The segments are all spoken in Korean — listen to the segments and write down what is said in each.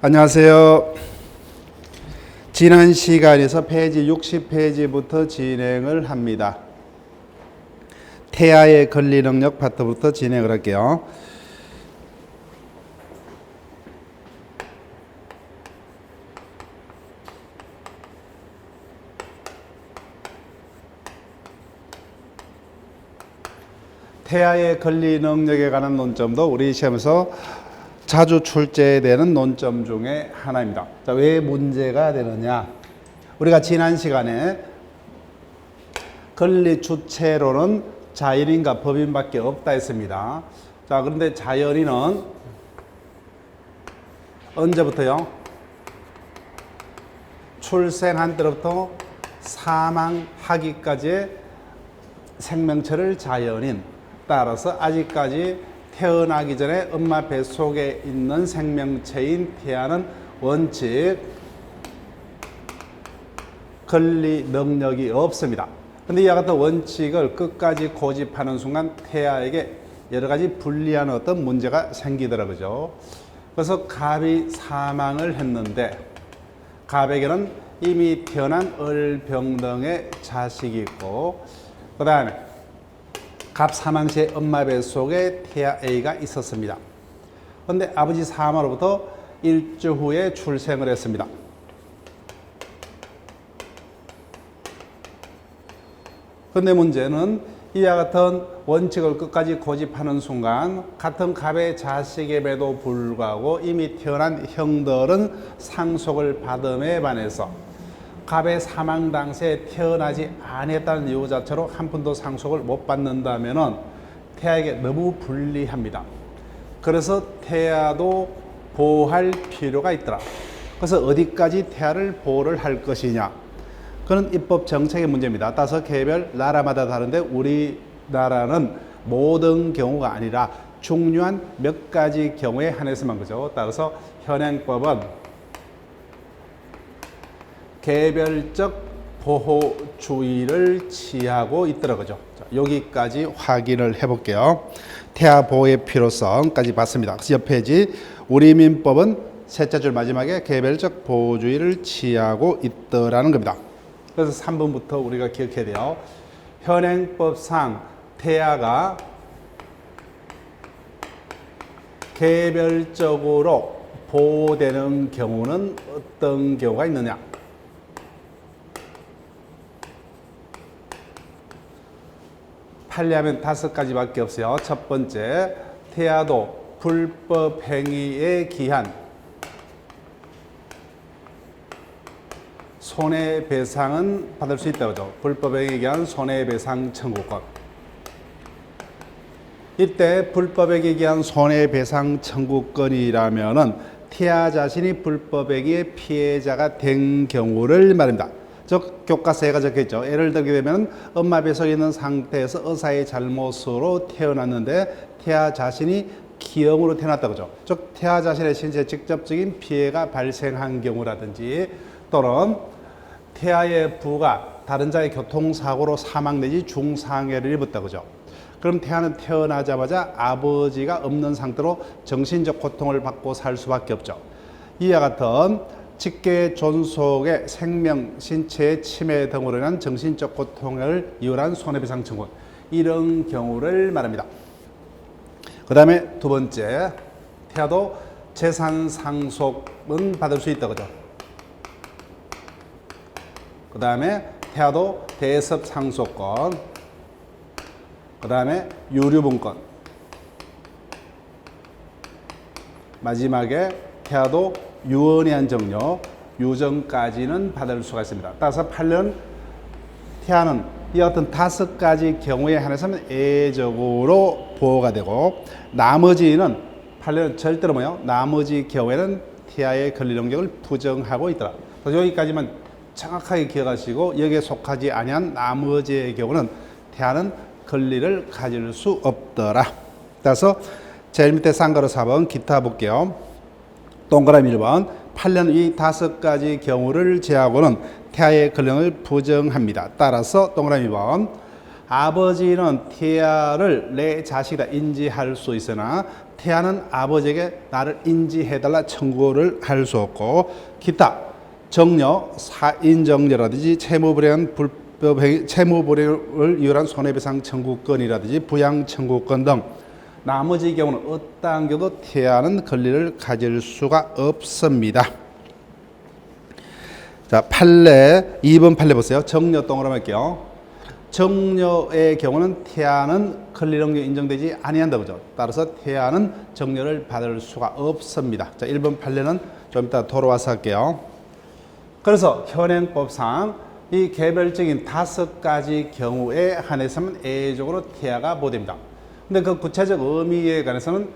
안녕하세요. 지난 시간에서 페이지 60페이지부터 진행을 합니다. 태아의 권리 능력 파트부터 진행을 할게요. 태아의 권리 능력에 관한 논점도 우리 시험에서 자주 출제되는 논점 중에 하나입니다. 자, 왜 문제가 되느냐? 우리가 지난 시간에 권리 주체로는 자연인과 법인밖에 없다 했습니다. 자, 그런데 자연인은 언제부터요? 출생한 때부터 사망하기까지의 생명체를 자연인, 따라서 아직까지 태어나기 전에 엄마 뱃속에 있는 생명체인 태아는 원칙 권리 능력이 없습니다. 그런데 이와 같은 원칙을 끝까지 고집하는 순간 태아에게 여러 가지 불리한 어떤 문제가 생기더라고요. 그래서 갑이 사망을 했는데 갑에게는 이미 태어난 을병등의 자식이 있고, 그 다음에 갑 사망 시에 엄마 뱃속에 태아 A가 있었습니다. 그런데 아버지 사망으로부터 일주 후에 출생을 했습니다. 그런데 문제는 이와 같은 원칙을 끝까지 고집하는 순간 같은 갑의 자식임에도 불구하고 이미 태어난 형들은 상속을 받음에 반해서 갑의 사망 당시에 태어나지 않았다는 이유 자체로 한 푼도 상속을 못 받는다면 태아에게 너무 불리합니다. 그래서 태아도 보호할 필요가 있더라. 그래서 어디까지 태아를 보호를 할 것이냐, 그건 입법 정책의 문제입니다. 따라서 개별 나라마다 다른데 우리나라는 모든 경우가 아니라 중요한 몇 가지 경우에 한해서만 그죠. 따라서 현행법은 개별적 보호주의를 취하고 있더라고요. 자, 여기까지 확인을 해볼게요. 태아 보호의 필요성까지 봤습니다. 옆 페이지 우리 민법은 셋째 줄 마지막에 개별적 보호주의를 취하고 있더라는 겁니다. 그래서 3번부터 우리가 기억해야 돼요. 현행법상 태아가 개별적으로 보호되는 경우는 어떤 경우가 있느냐? 판례하면 5가지밖에 없어요. 첫 번째, 태아도 불법 행위에 기한 손해배상은 받을 수 있다고 하죠. 불법 행위에 기한 손해배상 청구권. 이때 불법 행위에 기한 손해배상 청구권이라면은 태아 자신이 불법 행위의 피해자가 된 경우를 말합니다. 즉 교과서에가 적혀있죠. 예를 들게 되면 엄마 뱃속에 있는 상태에서 의사의 잘못으로 태어났는데 태아 자신이 기형으로 태어났다고 하죠. 즉 태아 자신의 신체에 직접적인 피해가 발생한 경우라든지, 또는 태아의 부가 다른 자의 교통사고로 사망 내지 중상해를 입었다고 하죠. 그럼 태아는 태어나자마자 아버지가 없는 상태로 정신적 고통을 받고 살 수밖에 없죠. 이와 같은 직계 존속의 생명, 신체의 침해 등으로 인한 정신적 고통을 이유한 손해배상 청구, 이런 경우를 말합니다. 그 다음에 두 번째, 태아도 재산 상속은 받을 수 있다고 하죠. 그 다음에 태아도 대습 상속권, 그 다음에 유류분권, 마지막에 태아도 유언이 한 정려, 유정까지는 받을 수가 있습니다. 따라서 8년 태아는 이 어떤 5가지 경우에 한해서는 예적으로 보호가 되고, 나머지는 8년은 절대로 뭐요? 나머지 경우에는 태아의 권리 능력을 부정하고 있더라. 그래서 여기까지만 정확하게 기억하시고, 여기에 속하지 아니한 나머지의 경우는 태아는 권리를 가질 수 없더라. 따라서 제일 밑에 쌍가루 4번 기타 볼게요. 동그라미 1번 8년 이 5가지 경우를 제하고는 태아의 권리를 부정합니다. 따라서 동그라미 2번 아버지는 태아를 내 자식이다 인지할 수 있으나 태아는 아버지에게 나를 인지해달라 청구를 할 수 없고, 기타 정려, 사인정려라든지 채무불이행을 이유로 한 손해배상 청구권이라든지 부양 청구권 등 나머지 경우는 어떠한 경우도 태아는 권리를 가질 수가 없습니다. 자, 판례 2번 판례 보세요. 정려 동그라미 할게요. 정려의 경우는 태아는 권리 능력 인정되지 아니한다 그죠? 따라서 태아는 정려를 받을 수가 없습니다. 자, 1번 판례는 좀 이따 돌아와서 할게요. 그래서 현행법상 이 개별적인 5가지 경우에 한해서는 예외적으로 태아가 보호됩니다. 근데 그 구체적 의미에 관해서는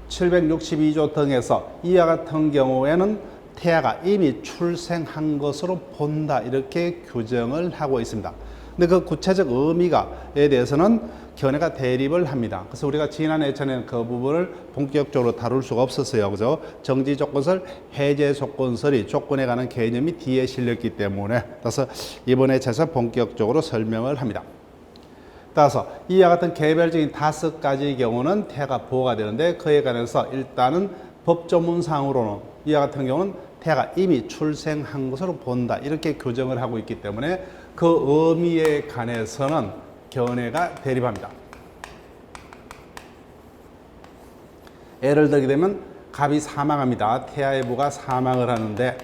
762조 등에서 이와 같은 경우에는 태아가 이미 출생한 것으로 본다 이렇게 규정을 하고 있습니다. 근데 그 구체적 의미가에 대해서는 견해가 대립을 합니다. 그래서 우리가 지난 회차에는 그 부분을 본격적으로 다룰 수가 없었어요. 그죠? 정지 조건설, 해제 조건설이 조건에 관한 개념이 뒤에 실렸기 때문에 따라서 이번 회차에서 본격적으로 설명을 합니다. 따라서 이와 같은 개별적인 5가지 경우는 태아가 보호가 되는데 그에 관해서 일단은 법조문상으로는 이와 같은 경우는 태아가 이미 출생한 것으로 본다 이렇게 규정을 하고 있기 때문에 그 의미에 관해서는 견해가 대립합니다. 예를 들게 되면 갑이 사망합니다. 태아의 부가 사망을 하는데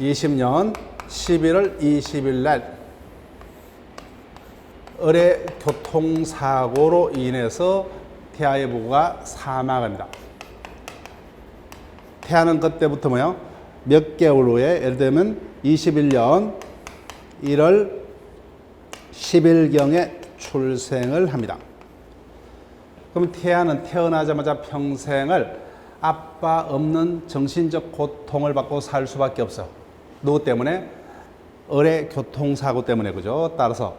20년 11월 20일 날 을의 교통사고로 인해서 태아의 부가 사망합니다. 태아는 그때부터 뭐요? 몇 개월 후에 예를 들면 21년 1월 10일경에 출생을 합니다. 그럼 태아는 태어나자마자 평생을 아빠 없는 정신적 고통을 받고 살 수밖에 없어. 누구 때문에? 을의 교통사고 때문에 그죠? 따라서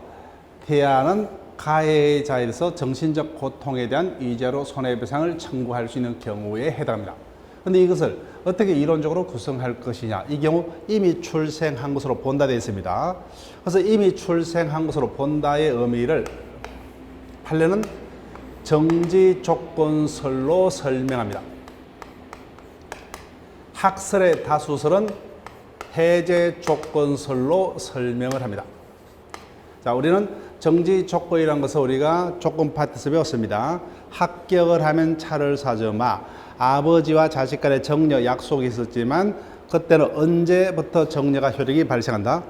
태아는 가해자에서 정신적 고통에 대한 위자료 손해배상을 청구할 수 있는 경우에 해당합니다. 그런데 이것을 어떻게 이론적으로 구성할 것이냐? 이 경우 이미 출생한 것으로 본다 되어 있습니다. 그래서 이미 출생한 것으로 본다의 의미를 판례는 정지 조건설로 설명합니다. 학설의 다수설은 해제 조건설로 설명을 합니다. 자, 우리는 정지 조건이라는 것을 우리가 조건 파트에서 배웠습니다. 합격을 하면 차를 사주마. 아버지와 자식 간의 정려 약속이 있었지만 그때는 언제부터 정려가 효력이 발생한다?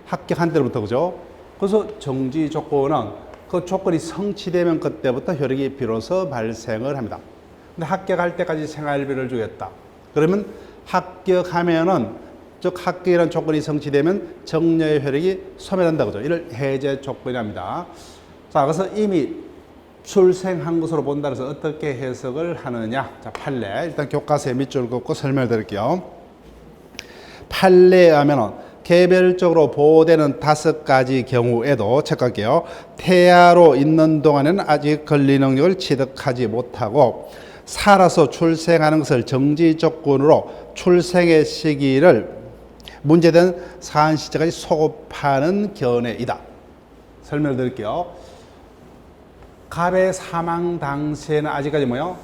합격한 때부터 그죠? 그래서 정지 조건은 그 조건이 성취되면 그때부터 효력이 비로소 발생을 합니다. 근데 합격할 때까지 생활비를 주겠다. 그러면 합격하면은 즉 합격이라는 조건이 성취되면 정려의 효력이 소멸한다 그죠? 이를 해제 조건이랍니다. 자, 그래서 이미 출생한 것으로 본다 해서 어떻게 해석을 하느냐? 자, 판례 일단 교과서에 밑줄 긋고 설명을 드릴게요. 판례에 하면은 개별적으로 보호되는 5가지 경우에도 체크할게요. 태아로 있는 동안에는 아직 권리 능력을 취득하지 못하고 살아서 출생하는 것을 정지 조건으로 출생의 시기를 문제된 사안 시점까지 소급하는 견해이다. 설명을 드릴게요. 갑의 사망 당시에는 아직까지 뭐요?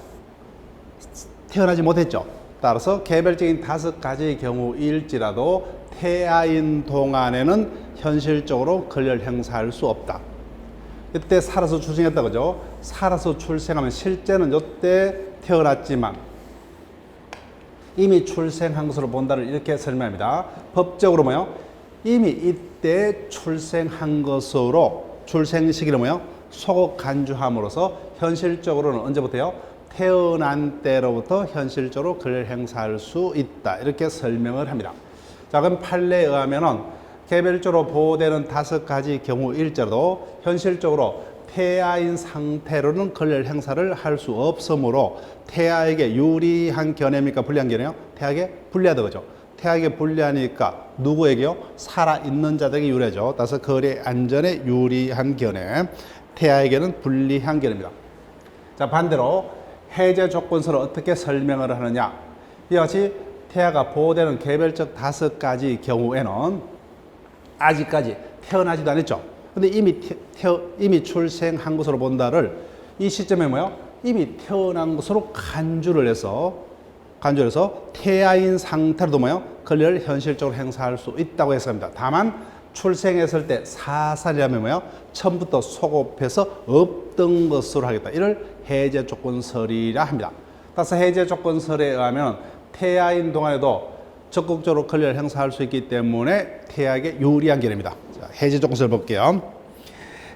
태어나지 못했죠. 따라서 개별적인 5가지 경우일지라도 태아인 동안에는 현실적으로 권리를 행사할 수 없다. 이때 살아서 출생했다 그죠? 살아서 출생하면 실제는 이때 태어났지만 이미 출생한 것으로 본다를 이렇게 설명합니다. 법적으로 뭐요? 이미 이때 출생한 것으로 출생 시기를 뭐요? 소급 간주함으로써 현실적으로는 언제부터요? 태어난 때로부터 현실적으로 권리를 행사할 수 있다. 이렇게 설명을 합니다. 자, 그럼 판례에 의하면은 개별적으로 보호되는 5가지 경우일지라도 현실적으로 태아인 상태로는 권리를 행사를 할 수 없으므로 태아에게 유리한 견해입니까? 불리한 견해요? 태아에게 불리하다 그죠? 태아에게 불리하니까 누구에게요? 살아있는 자들에게 유리하죠. 따라서 거래 안전에 유리한 견해. 태아에게는 불리한 견해입니다. 자, 반대로 해제 조건서를 어떻게 설명을 하느냐? 이와 같이 태아가 보호되는 개별적 5가지 경우에는 아직까지 태어나지도 않았죠. 근데 이미 출생한 것으로 본다를 이 시점에 뭐요? 이미 태어난 것으로 간주를 해서 태아인 상태로도 권리를 현실적으로 행사할 수 있다고 해석합니다. 다만 출생했을 때 사산이라면 처음부터 소급해서 없던 것으로 하겠다. 이를 해제 조건설이라 합니다. 따라서 해제 조건설에 의하면 태아인 동안에도 적극적으로 권리를 행사할 수 있기 때문에 태아에게 유리한 견해입니다. 자, 해제 조건설 볼게요.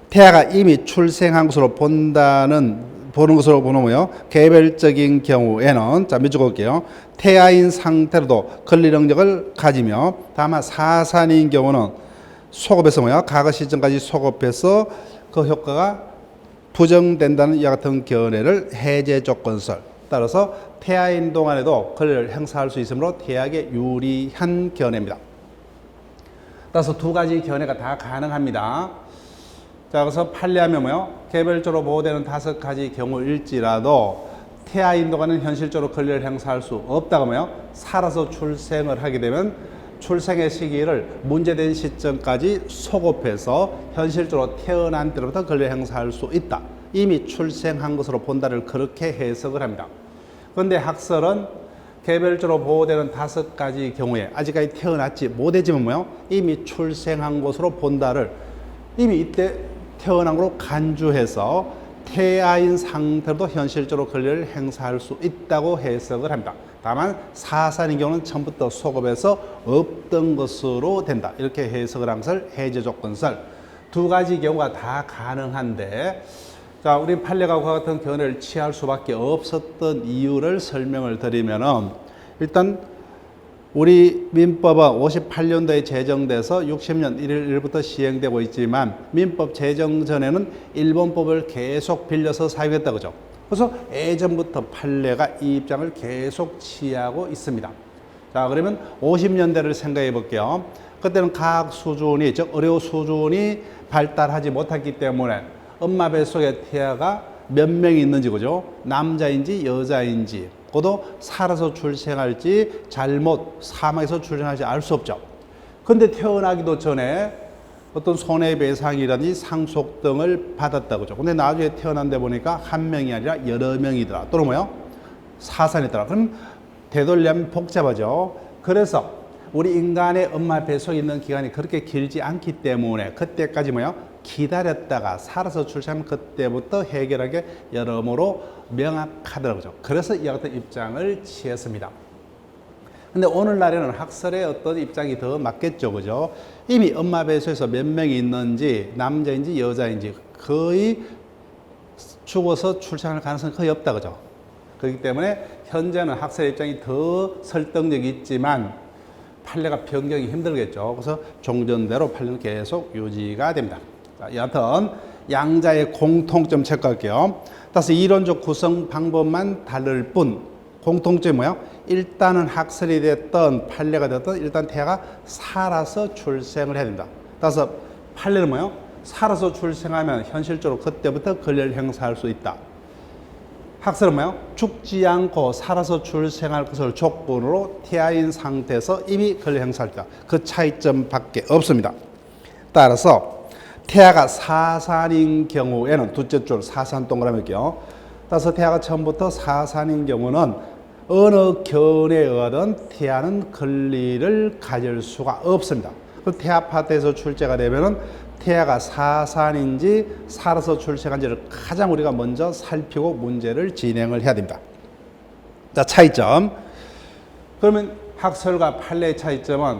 태아가 이미 출생한 것으로 보는 것으로 보면 개별적인 경우에는 자 밑줄 볼게요. 태아인 상태로도 권리 능력을 가지며 다만 사산인 경우는 소급해서 과거 시점까지 소급해서 그 효과가 부정된다는 이와 같은 견해를 해제 조건설. 따라서 태아인 동안에도 권리를 행사할 수 있으므로 태아에게 유리한 견해입니다. 따라서 두 가지 견해가 다 가능합니다. 자, 그래서 판례하면 개별적으로 보호되는 5가지 경우일지라도 태아인 동안은 현실적으로 권리를 행사할 수 없다고 살아서 출생을 하게 되면 출생의 시기를 문제된 시점까지 소급해서 현실적으로 태어난 때로부터 권리를 행사할 수 있다. 이미 출생한 것으로 본다를 그렇게 해석을 합니다. 그런데 학설은 개별적으로 보호되는 5가지 경우에 아직까지 태어났지 못했지만 이미 출생한 것으로 본다를 이미 이때 태어난 것으로 간주해서 태아인 상태로도 현실적으로 권리를 행사할 수 있다고 해석을 합니다. 다만 사산인 경우는 처음부터 소급해서 없던 것으로 된다. 이렇게 해석을 한 것을 해제 조건설. 두 가지 경우가 다 가능한데 자, 우리 판례가 그와 같은 견해를 취할 수밖에 없었던 이유를 설명을 드리면은 일단 우리 민법은 58년도에 제정돼서 60년 1일부터 시행되고 있지만 민법 제정 전에는 일본법을 계속 빌려서 사용했다 그죠. 그래서 예전부터 판례가 이 입장을 계속 취하고 있습니다. 자, 그러면 50년대를 생각해 볼게요. 그때는 과학 수준이 즉 의료 수준이 발달하지 못했기 때문에 엄마 뱃속에 태아가 몇 명이 있는지 그죠? 남자인지 여자인지 그것도 살아서 출생할지 잘못 사망해서 출생할지 알 수 없죠. 그런데 태어나기도 전에 어떤 손해배상이라든지 상속 등을 받았다 그죠. 근데 나중에 태어난데 보니까 한 명이 아니라 여러 명이더라. 또는 사산이더라. 그럼 되돌리면 복잡하죠. 그래서 우리 인간의 엄마 뱃속에 있는 기간이 그렇게 길지 않기 때문에 그때까지 기다렸다가 살아서 출생하면 그때부터 해결하게 여러모로 명확하더라고요. 그래서 이와 같은 입장을 취했습니다. 근데 오늘날에는 학설의 어떤 입장이 더 맞겠죠. 그죠? 이미 엄마 뱃속에서 몇 명이 있는지 남자인지 여자인지 거의 죽어서 출생할 가능성이 거의 없다. 그죠? 그렇기 때문에 현재는 학설의 입장이 더 설득력이 있지만 판례가 변경이 힘들겠죠. 그래서 종전대로 판례는 계속 유지가 됩니다. 자, 여하튼 양자의 공통점 체크할게요. 따라서 이론적 구성 방법만 다를 뿐 공통점이 일단은 학설이 됐던 판례가 됐던 일단 태아가 살아서 출생을 해야 된다. 따라서 판례는 살아서 출생하면 현실적으로 그때부터 권리를 행사할 수 있다. 학설은 죽지 않고 살아서 출생할 것을 조건으로 태아인 상태에서 이미 권리 행사할 때 그 차이점밖에 없습니다. 따라서 태아가 사산인 경우에는 둘째 줄 사산 동그라미 할게요. 따라서 태아가 처음부터 사산인 경우는 어느 견해에 의하든 태아는 권리를 가질 수가 없습니다. 그 태아 파트에서 출제가 되면은 태아가 사산인지 살아서 출생한지를 가장 우리가 먼저 살피고 문제를 진행을 해야 됩니다. 자, 차이점. 그러면 학설과 판례의 차이점은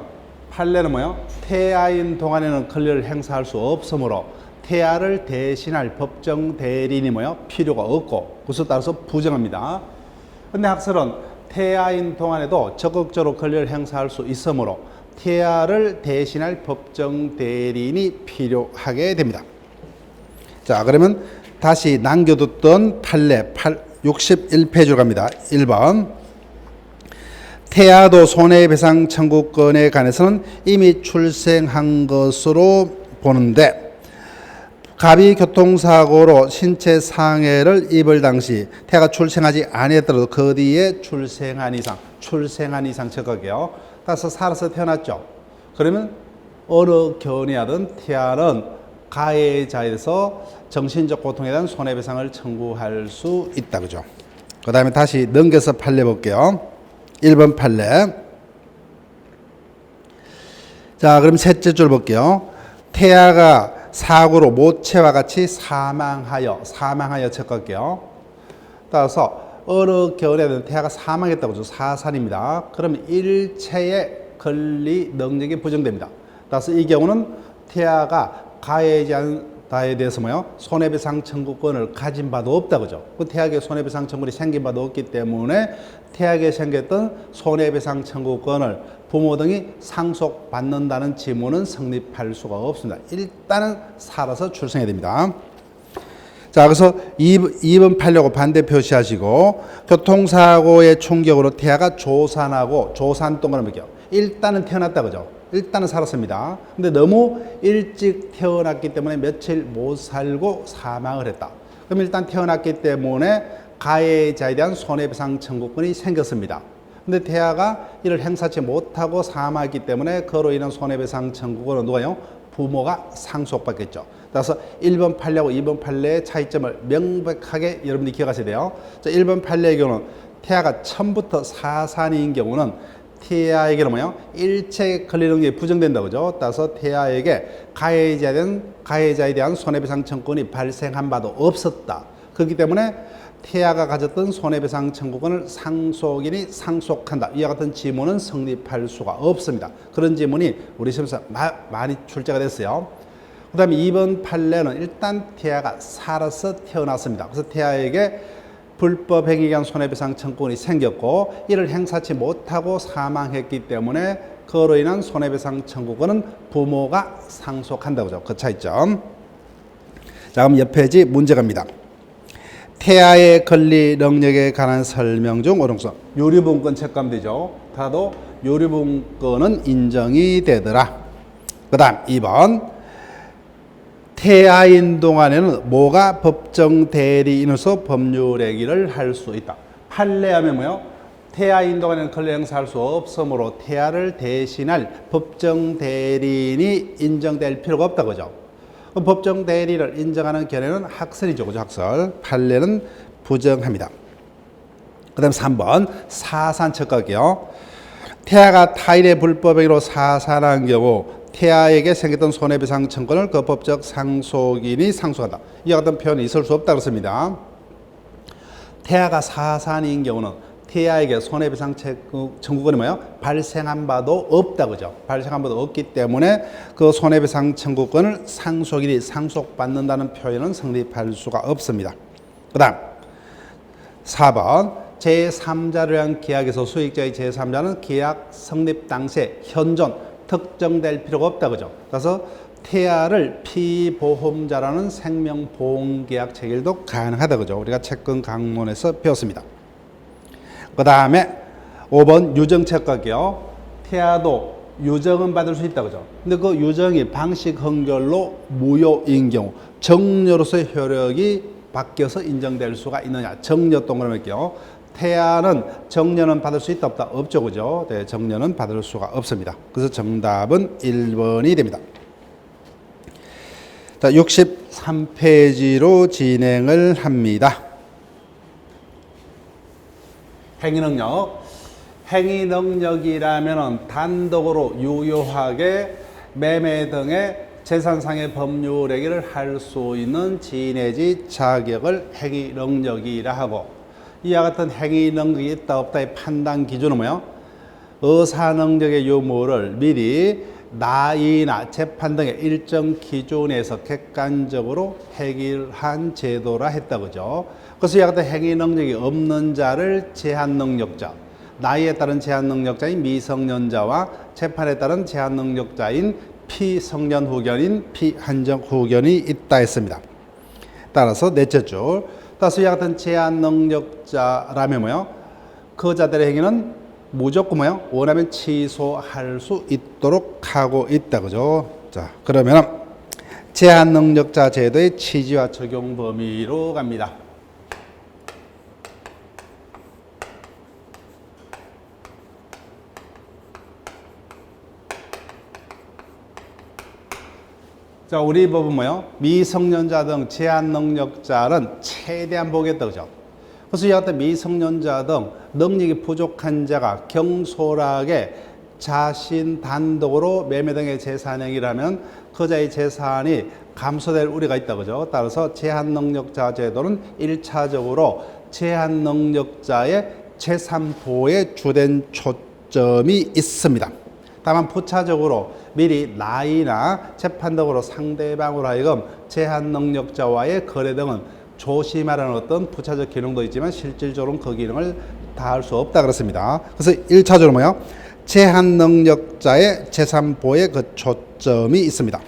판례는 태아인 동안에는 권리를 행사할 수 없으므로 태아를 대신할 법정 대리인이 필요가 없고 그것에 따라서 부정합니다. 근데 학설은 태아인 동안에도 적극적으로 권리를 행사할 수 있으므로 태아를 대신할 법정 대리인이 필요하게 됩니다. 자, 그러면 다시 남겨뒀던 판례 61페이지로 갑니다. 1번. 태아도 손해배상 청구권에 관해서는 이미 출생한 것으로 보는데 갑이 교통사고로 신체 상해를 입을 당시 태아가 출생하지 아니했더라도 그 뒤에 출생한 이상 적극이요. 따라서 살아서 태어났죠. 그러면 어느 견해하든 태아는 가해자에서 정신적 고통에 대한 손해배상을 청구할 수 있다. 그죠? 그 다음에 다시 넘겨서 판례 볼게요. 1번 판례. 자, 그럼 셋째 줄 볼게요. 태아가 사고로 모체와 같이 사망하여 척할게요. 따라서 어느 겨울에 태아가 사망했다고 하죠. 사산입니다. 그러면 일체의 권리 능력이 부정됩니다. 따라서 이 경우는 태아가 가해자에 대해서 손해배상 청구권을 가진 바도 없다 그죠. 그 태아에게 손해배상 청구권이 생긴 바도 없기 때문에 태아에게 생겼던 손해배상 청구권을 부모 등이 상속받는다는 지문은 성립할 수가 없습니다. 일단은 살아서 출생해야 됩니다. 자, 그래서 2번 판례하고 반대 표시하시고, 교통사고의 충격으로 태아가 조산하고 조산 동안을 먹여. 일단은 태어났다 그죠. 일단은 살았습니다. 근데 너무 일찍 태어났기 때문에 며칠 못 살고 사망을 했다. 그럼 일단 태어났기 때문에 가해자에 대한 손해배상 청구권이 생겼습니다. 근데 태아가 이를 행사치 못하고 사망했기 때문에 그로 인한 손해배상 청구권은 누가요? 부모가 상속받겠죠. 따라서 1번 판례하고 2번 판례의 차이점을 명백하게 여러분들이 기억하셔야 돼요. 자, 1번 판례의 경우는 태아가 처음부터 사산인 경우는 태아에게는 일체 권리 능력이 부정된다고 그죠. 따라서 태아에게 가해자에 대한 손해배상 청구권이 발생한 바도 없었다. 그렇기 때문에 태아가 가졌던 손해배상 청구권을 상속인이 상속한다. 이와 같은 지문은 성립할 수가 없습니다. 그런 지문이 우리 시험에서 많이 출제가 됐어요. 그 다음에 2번 판례는 일단 태아가 살아서 태어났습니다. 그래서 태아에게 불법 행위에 의한 손해배상 청구권이 생겼고 이를 행사치 못하고 사망했기 때문에 그로 인한 손해배상 청구권은 부모가 상속한다고 하죠. 그 차이점. 자, 그럼 옆 페이지 문제 갑니다. 태아의 권리 능력에 관한 설명 중 오른손 유류분권 체크하면 되죠. 다도 유류분권은 인정이 되더라. 그 다음 2번 태아인 동안에는 뭐가 법정 대리인으로서 법률 얘기를 할 수 있다. 판례하면 태아인 동안에는 권리 행사할 수 없으므로 태아를 대신할 법정 대리인이 인정될 필요가 없다 그죠. 법정 대리를 인정하는 견해는 학설이죠. 그죠? 학설. 판례는 부정합니다. 그 다음 3번 사산 척각이요. 태아가 타인의 불법행위로 사산한 경우 태아에게 생겼던 손해배상 청구권을 그 법적 상속인이 상속한다. 이와 같은 표현이 있을 수 없다 그렇습니다. 태아가 사산인 경우는 태아에게 손해배상 청구권이 발생한 바도 없다 그죠. 발생한 바도 없기 때문에 그 손해배상 청구권을 상속인이 상속받는다는 표현은 성립할 수가 없습니다. 그 다음 4번 제3자를 위한 계약에서 수익자의 제3자는 계약 성립 당시에 현존 특정될 필요가 없다 그죠. 그래서 태아를 피보험자라는 생명보험계약 체결도 가능하다 그죠. 우리가 채권 강론에서 배웠습니다. 그 다음에 5번 유정체크할게요. 태아도 유정은 받을 수 있다 그죠. 근데 그 유정이 방식 헌결로 무효인 경우 정려로서의 효력이 바뀌어서 인정될 수가 있느냐. 정려 동그라미 할게요. 태아는 정려는 받을 수 있다 없다? 없죠 그죠. 네, 정려는 받을 수가 없습니다. 그래서 정답은 1번이 됩니다. 자, 63페이지로 진행을 합니다. 행위능력. 행위능력이라면 단독으로 유효하게 매매 등의 재산상의 법률 행위를 할 수 있는 지내지 자격을 행위능력이라 하고 이와 같은 행위능력이 있다 없다의 판단 기준은 의사능력의 유무를 미리 나이나 재판 등의 일정 기준에서 객관적으로 해결한 제도라 했다 그죠. 그래서 이와 같은 행위 능력이 없는 자를 제한 능력자, 나이에 따른 제한 능력자인 미성년자와 재판에 따른 제한 능력자인 피성년 후견인 피한정 후견이 있다 했습니다. 따라서 넷째 줄, 따라서 이와 같은 제한 능력자라면 그 자들의 행위는 무조건 원하면 취소할 수 있도록 하고 있다 그죠. 자, 그러면 제한 능력자 제도의 취지와 적용 범위로 갑니다. 자, 자, 우리 법은 뭐요? 미성년자 등 제한 능력자는 최대한 보겠다, 그죠? 그래서 이 같은 미성년자 등 능력이 부족한 자가 경솔하게 자신 단독으로 매매 등의 재산행위라면 그 자의 재산이 감소될 우려가 있다, 그죠? 따라서 제한 능력자 제도는 1차적으로 제한 능력자의 재산 보호에 주된 초점이 있습니다. 다만 부차적으로 미리 나이나 재판 등으로 상대방으로 하여금 제한 능력자와의 거래 등은 조심하라는 어떤 부차적 기능도 있지만 실질적으로는 그 기능을 다할 수 없다 그렇습니다. 그래서 1차적으로 뭐요? 제한 능력자의 재산 보호에 그 초점이 있습니다.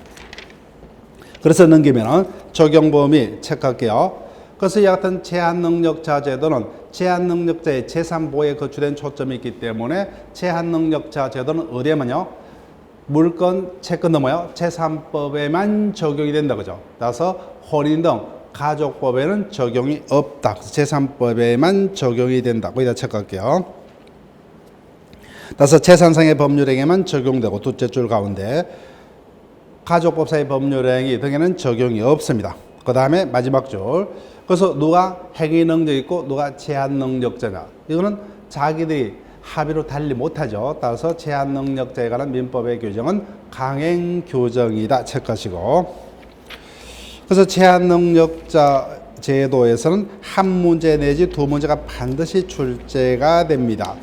그래서 넘기면은 적용 범위 체크할게요. 그래서 이 같은 제한 능력자 제도는 제한 능력자의 재산 보호에 거주된 초점이 있기 때문에 제한 능력자 제도는 어디에만요? 물권, 채권 넘어요. 재산법에만 적용이 된다 그죠? 따라서 혼인 등 가족법에는 적용이 없다. 그래서 재산법에만 적용이 된다. 거기다 체크할게요. 따라서 재산상의 법률행위만 적용되고 둘째 줄 가운데 가족법상의 법률행위 등에는 적용이 없습니다. 그 다음에 마지막 줄. 그래서 누가 행위 능력 있고 누가 제한 능력자냐. 이거는 자기들이 합의로 달리 못하죠. 따라서 제한 능력자에 관한 민법의 규정은 강행 규정이다. 체크하시고. 그래서 제한 능력자 제도에서는 한 문제 내지 두 문제가 반드시 출제가 됩니다.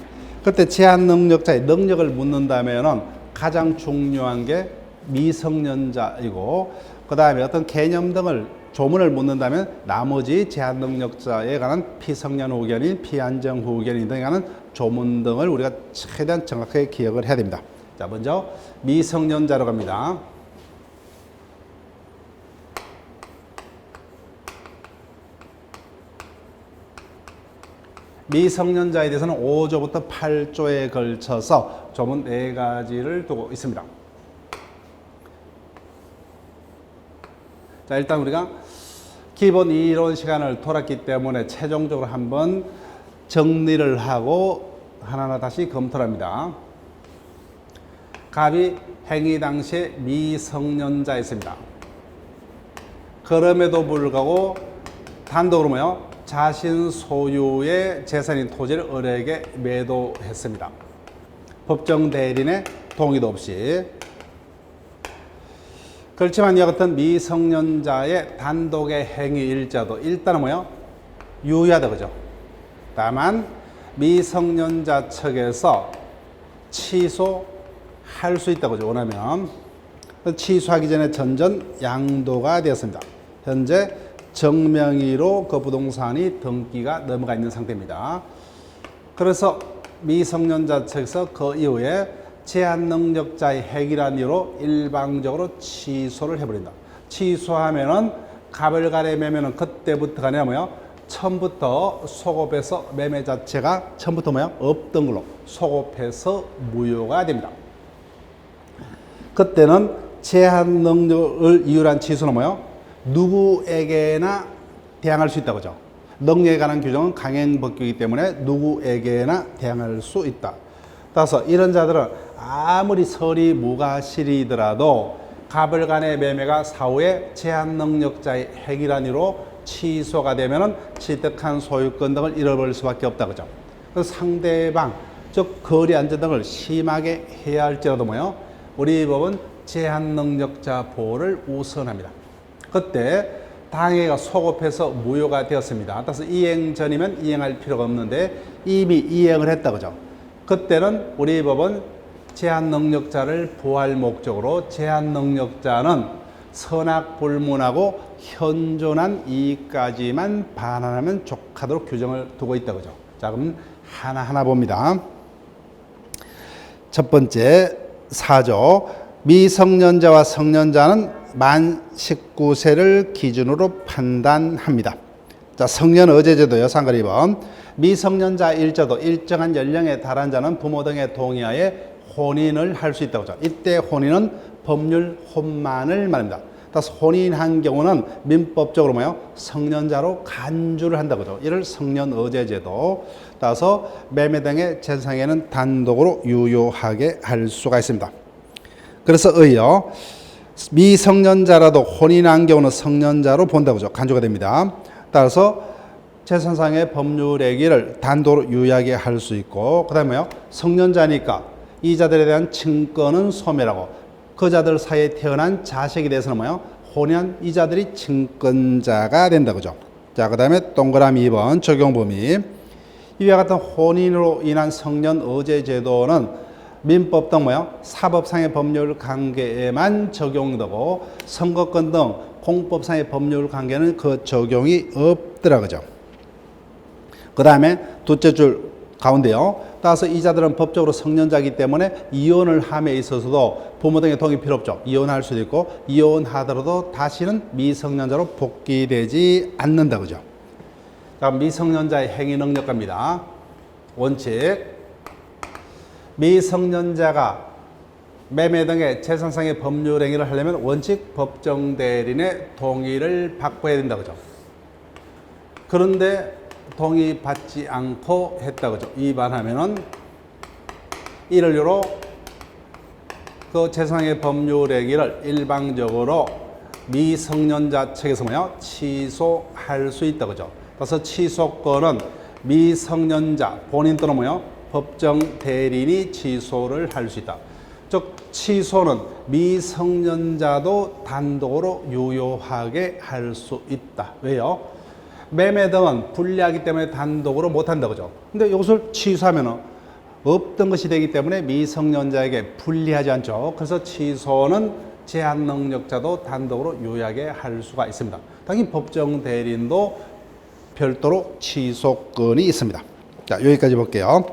그때 제한 능력자의 능력을 묻는다면은 가장 중요한 게 미성년자이고 그 다음에 어떤 개념 등을 조문을 묻는다면 나머지 제한 능력자에 관한 피성년 후견인, 피안정 후견인 등에 관한 조문 등을 우리가 최대한 정확하게 기억을 해야 됩니다. 자, 먼저 미성년자로 갑니다. 미성년자에 대해서는 5조부터 8조에 걸쳐서 조문 4가지를 두고 있습니다. 자, 일단 우리가 기본 이론 시간을 돌았기 때문에 최종적으로 한번 정리를 하고 하나하나 다시 검토를 합니다. 갑이 행위 당시에 미성년자였습니다. 그럼에도 불구하고 단독으로 뭐요? 자신 소유의 재산인 토지를 을에게 매도했습니다. 법정 대리인의 동의도 없이. 그렇지만 이와 같은 미성년자의 단독의 행위 일자도 일단은 뭐요? 유효하다 그죠? 다만 미성년자 측에서 취소할 수 있다 그죠? 원하면 취소하기 전에 전전 양도가 되었습니다. 현재 정명의로 그 부동산이 등기가 넘어가 있는 상태입니다. 그래서 미성년자 측에서 그 이후에 제한 능력자의 행위란 이유로 일방적으로 취소를 해버린다. 취소하면은 가벌간의 매매는 그때부터가 아니라 뭐요? 처음부터 소급해서 매매 자체가 처음부터 뭐요? 없던 걸로 소급해서 무효가 됩니다. 그때는 제한 능력을 이유로 한 취소는 뭐요? 누구에게나 대항할 수 있다 그죠? 능력에 관한 규정은 강행 법규이기 때문에 누구에게나 대항할 수 있다. 따라서 이런 자들은 아무리 설이 무과실이더라도 가벌간의 매매가 사후에 제한 능력자의 행위란 이유로 취소가 되면은 취득한 소유권 등을 잃어버릴 수밖에 없다 그죠? 그래서 상대방 즉 거래 안전 등을 심하게 해야 할지라도 뭐요? 우리 법은 제한 능력자 보호를 우선합니다. 그때 당해가 소급해서 무효가 되었습니다. 따라서 이행 전이면 이행할 필요가 없는데 이미 이행을 했다 그죠? 그때는 우리 법은 제한 능력자를 보호할 목적으로 제한 능력자는 선악불문하고 현존한 이익까지만 반환하면 족하도록 규정을 두고 있다 그죠? 자, 그럼 하나하나 봅니다. 첫 번째 4조 미성년자와 성년자는 만 19세를 기준으로 판단합니다. 자, 성년 어제제도요. 상글 2번. 미성년자 일자도 일정한 연령에 달한 자는 부모 등의 동의하에 혼인을 할 수 있다고 하죠. 이때 혼인은 법률 혼만을 말합니다. 따라서 혼인한 경우는 민법적으로 뭐요? 성년자로 간주를 한다고 하죠. 이를 성년 어제제도. 따라서 매매 등의 재산에는 단독으로 유효하게 할 수가 있습니다. 그래서 의요. 미성년자라도 혼인한 경우는 성년자로 본다고죠. 간주가 됩니다. 따라서 재산상의 법률행위를 단독으로 유의하게 할 수 있고, 그 다음에요, 성년자니까 이자들에 대한 친권은 소멸하고, 그 자들 사이에 태어난 자식에 대해서는 뭐요? 혼인한 이자들이 친권자가 된다고죠. 자, 그 다음에 동그라미 2번 적용 범위. 이와 같은 혼인으로 인한 성년 어제 제도는 민법 등 뭐요? 사법상의 법률 관계에만 적용되고, 선거권 등 공법상의 법률 관계는 그 적용이 없더라고요. 그 다음에 둘째 줄 가운데요. 따라서 이자들은 법적으로 성년자이기 때문에 이혼을 함에 있어서도 부모 등의 동의 필요 없죠. 이혼할 수도 있고, 이혼하더라도 다시는 미성년자로 복귀되지 않는다. 그죠? 자, 미성년자의 행위 능력가입니다. 원칙. 미성년자가 매매 등의 재산상의 법률 행위를 하려면 원칙 법정 대리인의 동의를 받고야 된다. 그죠? 그런데 동의받지 않고 했다. 그죠? 위반하면은 이를 이유로 그 재산상의 법률 행위를 일방적으로 미성년자 측에서 뭐요? 취소할 수 있다. 그죠? 그래서 취소권은 미성년자 본인 또는 뭐요? 법정 대리인이 취소를 할 수 있다. 즉 취소는 미성년자도 단독으로 유효하게 할 수 있다. 왜요? 매매 등은 불리하기 때문에 단독으로 못한다. 그죠? 근데 이것을 취소하면 없던 것이 되기 때문에 미성년자에게 불리하지 않죠. 그래서 취소는 제한 능력자도 단독으로 유효하게 할 수가 있습니다. 당연히 법정 대리인도 별도로 취소권이 있습니다. 자, 여기까지 볼게요.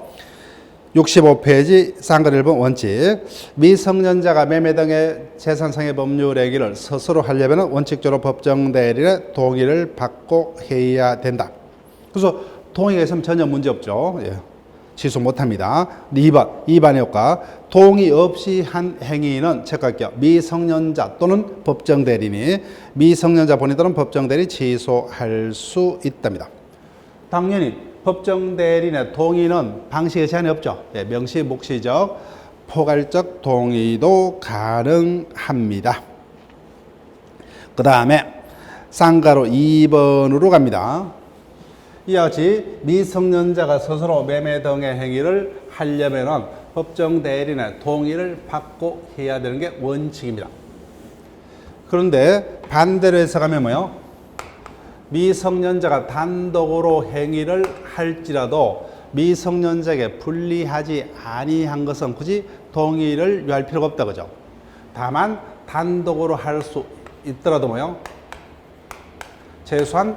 65페이지 쌍글 1번 원칙. 미성년자가 매매 등의 재산상의 법률 행위를 스스로 하려면 원칙적으로 법정 대리인의 동의를 받고 해야 된다. 그래서 동의가 있으면 전혀 문제 없죠. 예. 취소 못합니다. 2번, 2반의 효과. 동의 없이 한 행위는 체크할게요. 미성년자 또는 법정 대리인이 미성년자 본인 또는 법정 대리인이 취소할 수 있답니다. 당연히 법정 대리인의 동의는 방식에 제한이 없죠. 예, 명시 묵시적 포괄적 동의도 가능합니다. 그 다음에 쌍가로 2번으로 갑니다. 이와 같이 미성년자가 스스로 매매 등의 행위를 하려면 법정 대리인의 동의를 받고 해야 되는 게 원칙입니다. 그런데 반대로 해석하면 뭐요? 미성년자가 단독으로 행위를 할지라도 미성년자에게 불리하지 아니한 것은 굳이 동의를 요할 필요가 없다. 그죠? 다만 단독으로 할 수 있더라도 뭐요? 최소한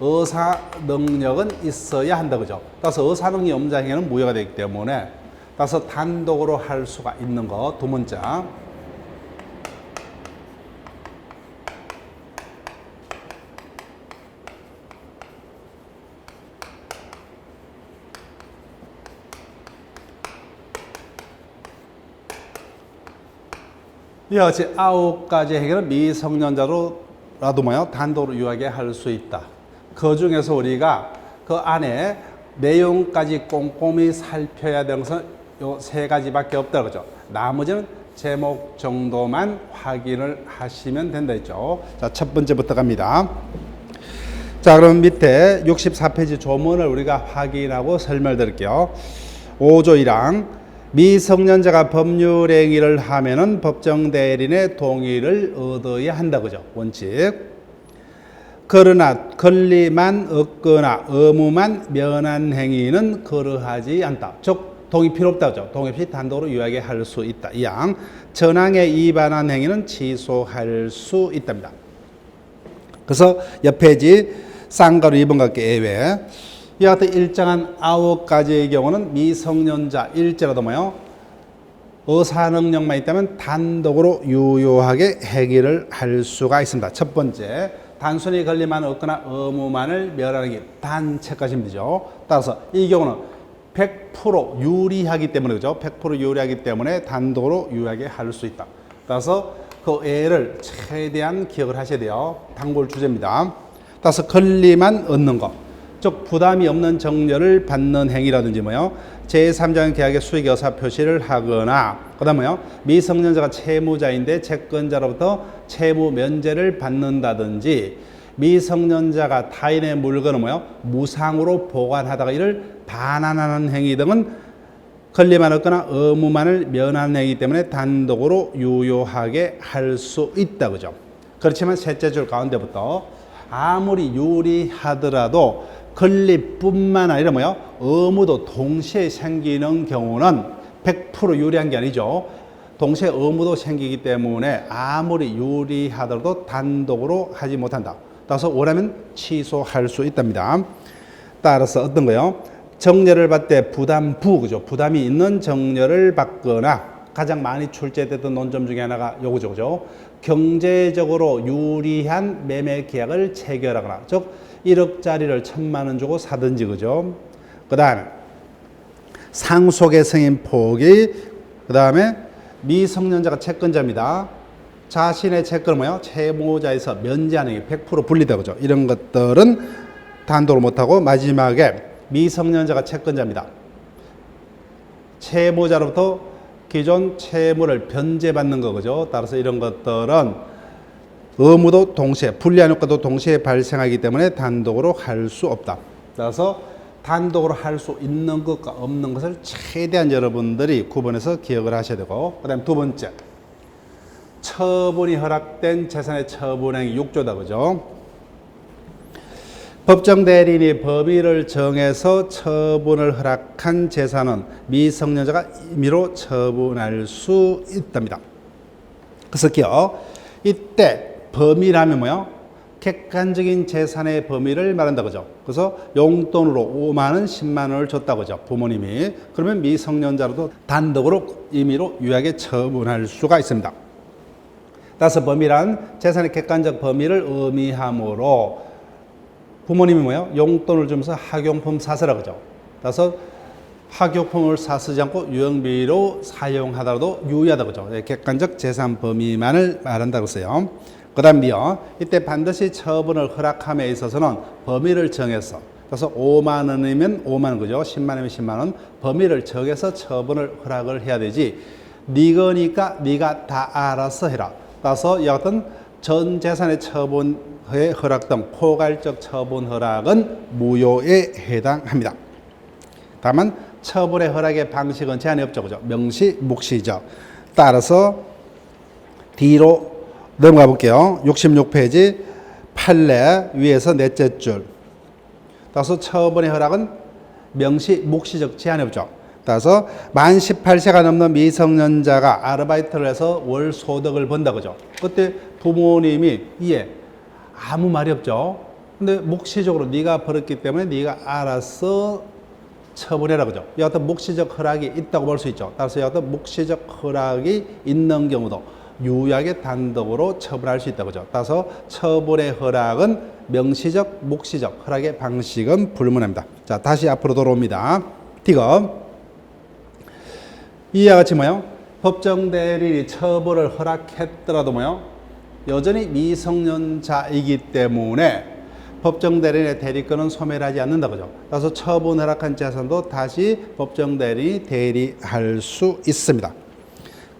의사 능력은 있어야 한다. 그죠? 따라서 의사 능력이 없는 행위는 무효가 되기 때문에 따라서 단독으로 할 수가 있는 거 두 문자. 이와 같이 9가지 행위는 미성년자로라도 뭐요? 단독으로 유효하게 할 수 있다. 그 중에서 우리가 그 안에 내용까지 꼼꼼히 살펴야 되는 것은 요 3가지밖에 없다. 그죠? 나머지는 제목 정도만 확인을 하시면 된다 했죠. 자, 첫 번째부터 갑니다. 자, 그럼 밑에 64페이지 조문을 우리가 확인하고 설명드릴게요. 5조 1항. 미성년자가 법률 행위를 하면은 법정 대리인의 동의를 얻어야 한다. 그죠? 원칙. 그러나 권리만 얻거나 의무만 면한 행위는 그러하지 않다. 즉 동의 필요 없다. 그죠? 동의 없이 단독으로 유효하게 할 수 있다. 이항. 전항에 위반한 행위는 취소할 수 있답니다. 그래서 옆 페이지 쌍가루 2번 갈게 예외. 이와 같은 일정한 9가지의 경우는 미성년자 일제라도 뭐요? 의사 능력만 있다면 단독으로 유효하게 행위를 할 수가 있습니다. 첫 번째, 단순히 권리만 얻거나 의무만을 멸하는 게 단체까지면 되죠. 따라서 이 경우는 100% 유리하기 때문에 그죠? 100% 유리하기 때문에 단독으로 유효하게 할 수 있다. 따라서 그 애를 최대한 기억을 하셔야 돼요. 단골 주제입니다. 따라서 권리만 얻는 것. 즉 부담이 없는 정려를 받는 행위라든지 뭐요. 제3자간 계약의 수익 여사 표시를 하거나 그다음 뭐요. 미성년자가 채무자인데 채권자로부터 채무 면제를 받는다든지 미성년자가 타인의 물건을 뭐요. 무상으로 보관하다가 이를 반환하는 행위 등은 권리만 얻거나 의무만을 면하는 행위이기 때문에 단독으로 유효하게 할 수 있다. 그죠? 그렇지만 셋째 줄 가운데부터 아무리 유리하더라도 권리뿐만 아니라 뭐요? 의무도 동시에 생기는 경우는 100% 유리한 게 아니죠. 동시에 의무도 생기기 때문에 아무리 유리하더라도 단독으로 하지 못한다. 따라서 원하면 취소할 수 있답니다. 따라서 어떤 거요? 정려를 받을 때 부담부, 그죠? 부담이 있는 정려를 받거나 가장 많이 출제됐던 논점 중에 하나가 요거죠, 그죠? 경제적으로 유리한 매매 계약을 체결하거나, 즉 1억짜리를 1,000만 원 주고 사든지, 그죠? 그 다음에 상속의 승인 포기, 그 다음에 미성년자가 채권자입니다. 자신의 채권을 뭐요? 채무자에서 면제하는 게 100% 분리다, 그죠? 이런 것들은 단독으로 못하고 마지막에 미성년자가 채권자입니다. 채무자로부터 기존 채무를 변제받는 거죠. 따라서 이런 것들은 의무도 동시에, 불리한 효과도 동시에 발생하기 때문에 단독으로 할 수 없다. 따라서 단독으로 할 수 있는 것과 없는 것을 최대한 여러분들이 구분해서 기억을 하셔야 되고, 그 다음에 두 번째, 처분이 허락된 재산의 처분행위 6조다, 그죠? 법정 대리인이 법의를 정해서 처분을 허락한 재산은 미성년자가 임의로 처분할 수 있답니다. 그래서 기억, 이때 범위라면 뭐요? 객관적인 재산의 범위를 말한다, 그죠? 그래서 용돈으로 5만 원, 10만 원을 줬다, 그죠? 부모님이. 그러면 미성년자로도 단독으로 임의로 유약에 처분할 수가 있습니다. 따라서 범위란 재산의 객관적 범위를 의미하므로 부모님이 뭐예요? 용돈을 주면서 학용품 사서라, 그죠? 따라서 학용품을 사쓰지 않고 유형비로 사용하더라도 유의하다, 그죠? 객관적 재산 범위만을 말한다고 했어요. 그 다음 B요. 이때 반드시 처분을 허락함에 있어서는 범위를 정해서, 그래서 5만 원이면 5만 원, 그죠? 10만 원이면 10만 원. 범위를 정해서 처분을 허락을 해야 되지. 네 거니까 네가 다 알아서 해라. 따라서 이와 같은 전 재산의 처분의 허락 등 포괄적 처분 허락은 무효에 해당합니다. 다만 처분의 허락의 방식은 제한이 없죠, 그죠? 명시, 묵시죠. 따라서 D로 넘어가 볼게요. 66페이지 판례 위에서 넷째 줄. 따라서 처분의 허락은 명시, 묵시적 제한이 없죠. 따라서 만 18세가 넘는 미성년자가 아르바이트를 해서 월 소득을 번다, 그죠? 그때 부모님이 아무 말이 없죠. 근데 묵시적으로 네가 벌었기 때문에 네가 알아서 처분해라, 그죠? 여하튼 묵시적 허락이 있다고 볼 수 있죠. 따라서 여하튼 묵시적 허락이 있는 경우도 유약에 단독으로 처분할 수 있다, 그죠? 따라서 처분의 허락은 명시적, 묵시적 허락의 방식은 불문합니다. 자, 다시 앞으로 돌아옵니다. D급 이와 같이 뭐요? 법정 대리인이 처분을 허락했더라도 뭐요? 여전히 미성년자이기 때문에 법정 대리인의 대리권은 소멸하지 않는다, 그죠? 따라서 처분 허락한 재산도 다시 법정 대리인이 대리할 수 있습니다.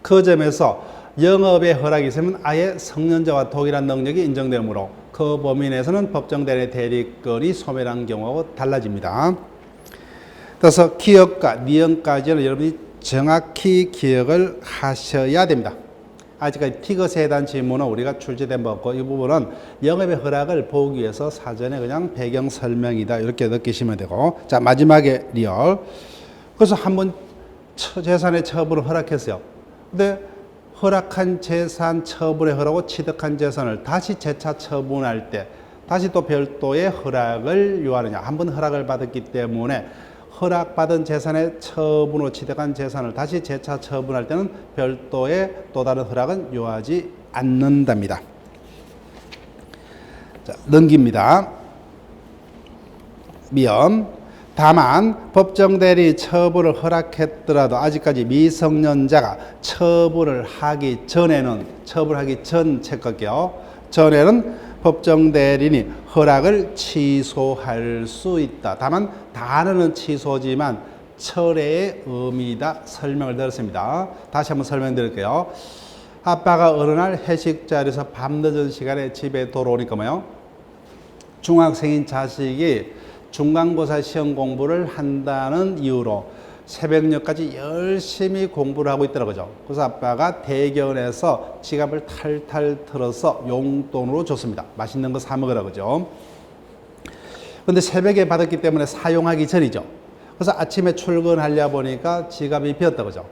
그 점에서 영업의 허락이 있으면 아예 성년자와 동일한 능력이 인정되므로 그 범위 내에서는 법정 대리인의 대리권이 소멸한 경우하고 달라집니다. 그래서 기억과 니은까지는 여러분이 정확히 기억을 하셔야 됩니다. 아직까지 티것에 해당 질문은 우리가 출제된 바 없고 이 부분은 영업의 허락을 보기 위해서 사전에 그냥 배경 설명이다 이렇게 느끼시면 되고, 자 마지막에 리얼. 그래서 한번 재산의 처분을 허락했어요. 근데 허락한 재산 처분에 허락하고 취득한 재산을 다시 재차 처분할 때 다시 또 별도의 허락을 요하느냐. 한번 허락을 받았기 때문에 허락받은 재산의 처분으로 취득한 재산을 다시 재차 처분할 때는 별도의 또 다른 허락은 요하지 않는답니다. 자, 넘깁니다. 미음. 다만 법정 대리 처분을 허락했더라도 아직까지 미성년자가 처분을 하기 전에는, 처분하기 전 체크할게요. 전에는 법정 대리인이 허락을 취소할 수 있다. 다만 단어는 취소지만 철회의 의미다 설명을 드렸습니다. 다시 한번 설명드릴게요. 아빠가 어느 날 회식 자리에서 밤늦은 시간에 집에 돌아오니까 뭐요? 중학생인 자식이 중간고사 시험 공부를 한다는 이유로 새벽녘까지 열심히 공부를 하고 있더라고요. 그래서 아빠가 대견해서 지갑을 탈탈 털어서 용돈으로 줬습니다. 맛있는 거 사 먹으라고죠. 근데 새벽에 받았기 때문에 사용하기 전이죠. 그래서 아침에 출근하려 보니까 지갑이 비었다고죠.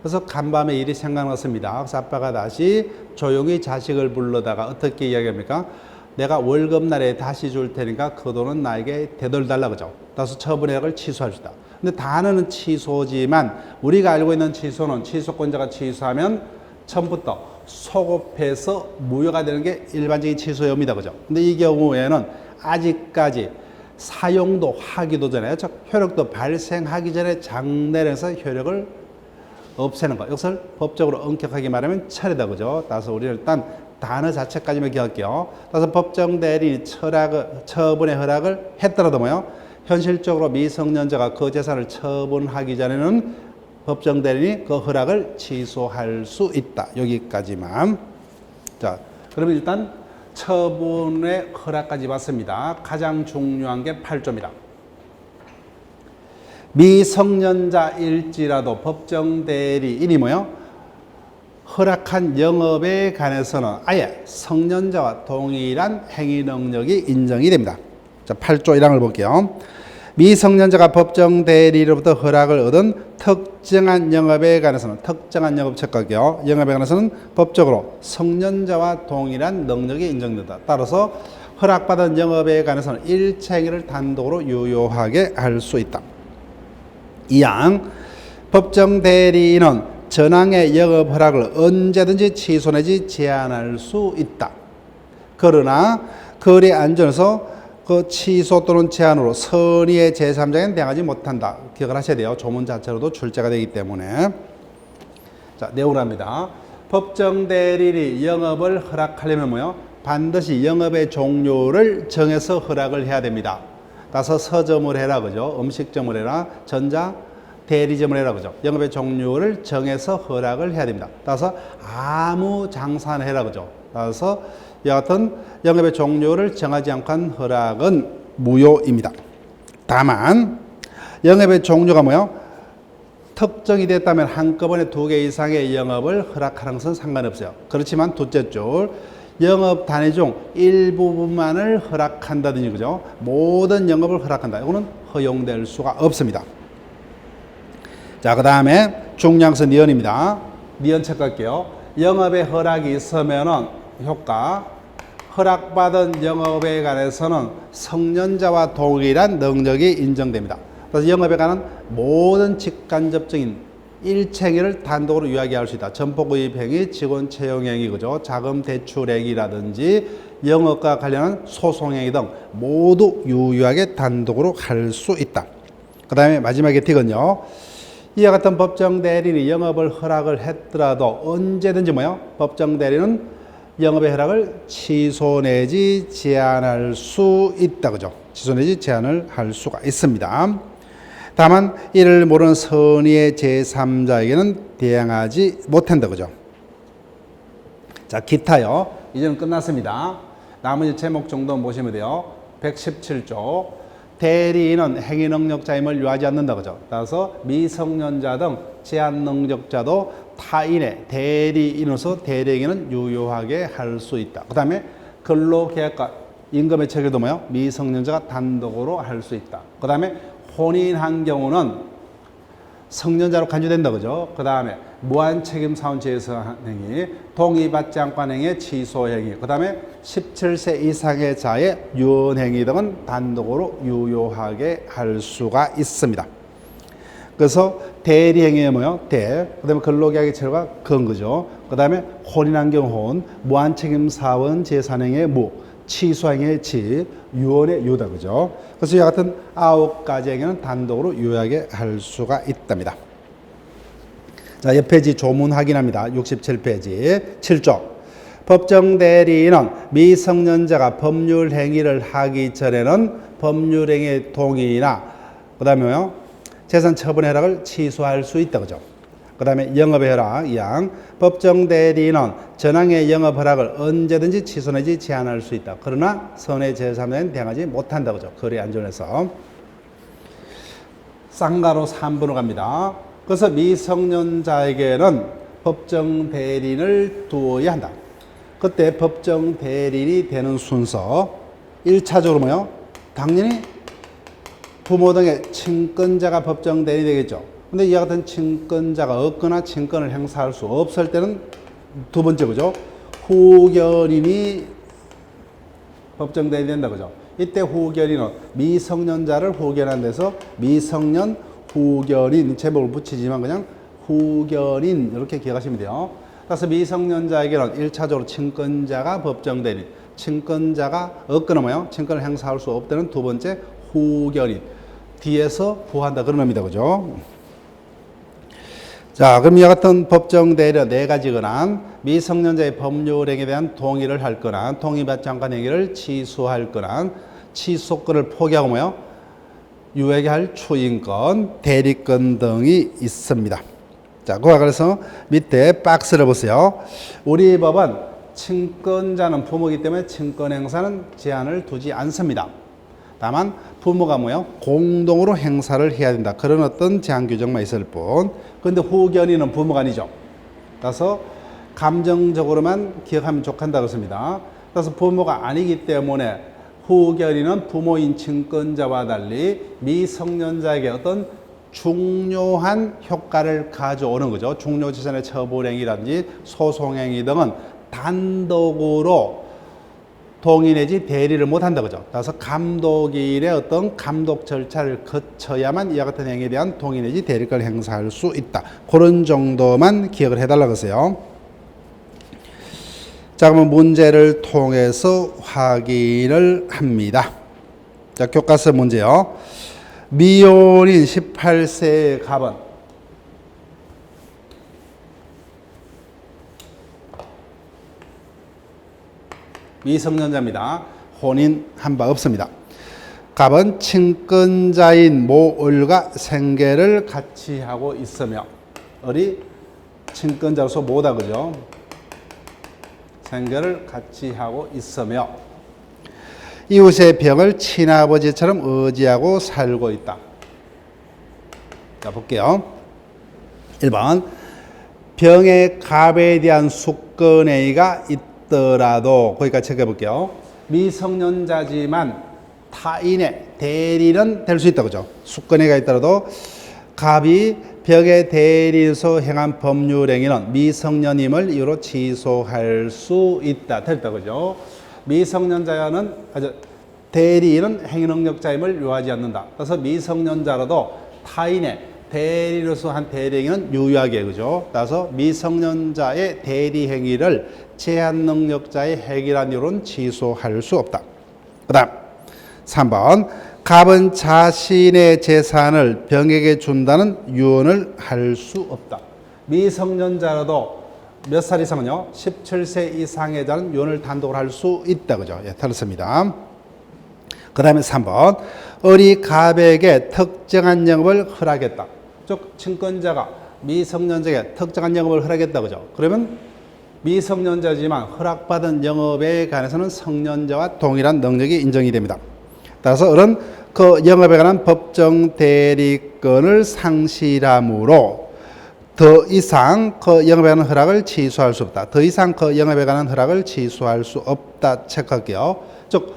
그래서 간밤에 일이 생각났습니다. 그래서 아빠가 다시 조용히 자식을 불러다가 어떻게 이야기합니까? 내가 월급날에 다시 줄 테니까 그 돈은 나에게 되돌달라 그죠. 따라서 처분액을 취소할 수 있다. 근데 단어는 취소지만 우리가 알고 있는 취소는 취소권자가 취소하면 처음부터 소급해서 무효가 되는 게 일반적인 취소의 의미다 그죠. 근데 이 경우에는 아직까지 사용도 하기도 전에 효력도 발생하기 전에 장내에서 효력을 없애는 것. 이것을 법적으로 엄격하게 말하면 철회다 그죠. 따라서 우리는 일단 단어 자체까지만 기억할게요. 따라서 법정 대리인이 처분의 허락을 했더라도 뭐요? 현실적으로 미성년자가 그 재산을 처분하기 전에는 법정 대리인이 그 허락을 취소할 수 있다. 여기까지만. 자, 그러면 일단 처분의 허락까지 봤습니다. 가장 중요한 게 8조입니다. 미성년자일지라도 법정 대리인이 뭐요? 허락한 영업에 관해서는 아예 성년자와 동일한 행위 능력이 인정이 됩니다. 자, 8조 1항을 볼게요. 미성년자가 법정 대리로부터 허락을 얻은 특정한 영업에 관해서는 특정한 영업 착각이요. 영업에 관해서는 법적으로 성년자와 동일한 능력이 인정된다. 따라서 허락받은 영업에 관해서는 일체 행위를 단독으로 유효하게 할 수 있다. 2항 법정 대리인은 전항의 영업 허락을 언제든지 취소 내지 제한할 수 있다. 그러나 거래 안전에서 그 취소 또는 제한으로 선의의 제3자에는 대항하지 못한다. 기억을 하셔야 돼요. 조문 자체로도 출제가 되기 때문에. 자, 내용을 합니다. 법정 대리인이 영업을 허락하려면 뭐요? 반드시 영업의 종료를 정해서 허락을 해야 됩니다. 따라서 서점을 해라 그죠? 음식점을 해라, 전자 대리점을 해라 그죠? 영업의 종료를 정해서 허락을 해야 됩니다. 따라서 아무 장사나 해라 그죠? 따라서 여하튼 영업의 종료를 정하지 않고 한 허락은 무효입니다. 다만 영업의 종료가 뭐요? 특정이 됐다면 한꺼번에 2개 이상의 영업을 허락하는 것은 상관없어요. 그렇지만 둘째 줄 영업 단위 중 일부분만을 허락한다든지 그죠? 모든 영업을 허락한다. 이거는 허용될 수가 없습니다. 자, 그 다음에 중량수 니은입니다. 니은 체크할게요. 영업의 허락이 있으면은 효과, 허락받은 영업에 관해서는 성년자와 동일한 능력이 인정됩니다. 그래서 영업에 관한 모든 직간접적인 일체행위를 단독으로 유효하게 할 수 있다. 점포구입행위, 직원 채용행위, 그죠? 자금 대출행위라든지 영업과 관련한 소송행위 등 모두 유효하게 단독으로 할 수 있다. 그 다음에 마지막에 틱은요. 이와 같은 법정 대리인이 영업을 허락을 했더라도 언제든지 뭐요? 법정 대리는 영업의 허락을 취소 내지 제한할 수 있다. 그죠? 취소 내지 제한을 할 수가 있습니다. 다만 이를 모르는 선의의 제3자에게는 대항하지 못한다. 그죠? 자, 기타요. 이제는 끝났습니다. 나머지 제목 정도 보시면 돼요. 117조. 대리인은 행위 능력자임을 요하지 않는다. 그죠? 따라서 미성년자 등 제한 능력자도 타인의 대리인으로서 대리에게는 유효하게 할 수 있다. 그 다음에 근로계약과 임금의 체결도 뭐요? 미성년자가 단독으로 할 수 있다. 그 다음에 혼인한 경우는 성년자로 간주된다. 그죠? 그 다음에 무한책임 사원제에서 행위, 동의받지 않고 한 행위의 취소행위, 그 다음에 17세 이상의 자의 유언행위 등은 단독으로 유효하게 할 수가 있습니다. 그래서 대리행위의 뭐요? 대, 그 다음에 근로계약의 체결과 근거죠. 그 다음에 혼인한 경우 혼, 무한책임 사원 제3행위의 무, 취소행위의 치, 유언의 유다. 그죠? 그래서 이와 같은 9가지 행위는 단독으로 유효하게 할 수가 있답니다. 자, 옆 페이지 조문 확인합니다. 67페이지 7조. 법정 대리인은 미성년자가 법률 행위를 하기 전에는 법률 행위의 동의나 그다음에요 재산 처분 허락을 취소할 수 있다 그죠. 그다음에 영업의 허락 2항 법정 대리인은 전항의 영업 허락을 언제든지 취소 내지 제한할 수 있다. 그러나 선의 제3자는 대항하지 못한다 그죠. 거래 안전에서 쌍가로 3번으로 갑니다. 그래서 미성년자에게는 법정 대리인을 두어야 한다. 그때 법정 대리인이 되는 순서 1차적으로 뭐요? 당연히 부모 등의 친권자가 법정 대리인이 되겠죠. 근데 이와 같은 친권자가 없거나 친권을 행사할 수 없을 때는 두 번째 그죠? 후견인이 법정 대리인이 된다 그죠? 이때 후견인은 미성년자를 후견한 데서 미성년 후견인 제목을 붙이지만 그냥 후견인 이렇게 기억하시면 돼요. 그래서 미성년자에게는 1차적으로 친권자가 법정 대리인, 친권자가 없거나 뭐요? 친권을 행사할 수 없다는 두 번째 후견인 뒤에서 부한다 그런 의미다 그죠? 자, 그럼 이와 같은 법정 대리인 네 가지 권한 미성년자의 법률 행위에 대한 동의를 할 권한, 동의받지 않은 행위를 취소할 권한, 취소권을 포기하고 뭐요? 유예게 할 추인권, 대리권 등이 있습니다. 자, 그와 그래서 밑에 박스를 보세요. 우리 법은 친권자는 부모이기 때문에 친권 행사는 제한을 두지 않습니다. 다만 부모가 뭐요? 공동으로 행사를 해야 된다. 그런 어떤 제한 규정만 있을 뿐. 그런데 후견인은 부모가 아니죠. 그래서 감정적으로만 기억하면 좋단다 그렇습니다. 그래서 부모가 아니기 때문에 후견인은 부모인 친권자와 달리 미성년자에게 어떤 중요한 효과를 가져오는 거죠. 중요재산의 처분행위라든지 소송행위 등은 단독으로 동의 내지 대리를 못한다 그죠. 그래서 감독일의 어떤 감독 절차를 거쳐야만 이와 같은 행위에 대한 동의 내지 대리권을 행사할 수 있다. 그런 정도만 기억을 해달라고 하세요. 자, 그러면 문제를 통해서 확인을 합니다. 자, 교과서 문제요. 미혼인 18세의 갑은 미성년자입니다. 혼인한 바 없습니다. 갑은 친권자인 모을과 생계를 같이 하고 있으며 을이 친권자로서 모다 그죠? 생계를 같이 하고 있으며 이웃의 병을 친아버지처럼 의지하고 살고 있다. 자, 볼게요. 1번 병의 갑에 대한 숙건행위가 있더라도 거기까지 체크해 볼게요. 미성년자지만 타인의 대리는 될 수 있다 그죠? 숙건행위가 있더라도 갑이 벽의 대리인으로서 행한 법률행위는 미성년임을 이유로 취소할 수 있다. 됐다 그죠? 미성년자는 대리인은 행위능력자임을 요하지 않는다. 그래서 미성년자라도 타인의 대리로서 한 대리행위는 유효하게 그죠? 따라서 미성년자의 대리행위를 제한능력자의 행위란 이유로는 취소할 수 없다. 그 다음 3번 갑은 자신의 재산을 병에게 준다는 유언을 할 수 없다. 미성년자라도 몇 살 이상은요? 17세 이상의 자는 유언을 단독으로 할 수 있다. 그죠? 예, 틀렸습니다. 그 다음에 3번. 을이 갑에게 특정한 영업을 허락했다. 즉, 친권자가 미성년자에게 특정한 영업을 허락했다. 그죠? 그러면 미성년자지만 허락받은 영업에 관해서는 성년자와 동일한 능력이 인정이 됩니다. 따라서 을은 그 영업에 관한 법정 대리권을 상실함으로 더 이상 그 영업에 관한 허락을 취소할 수 없다. 더 이상 그 영업에 관한 허락을 취소할 수 없다 체크할게요. 즉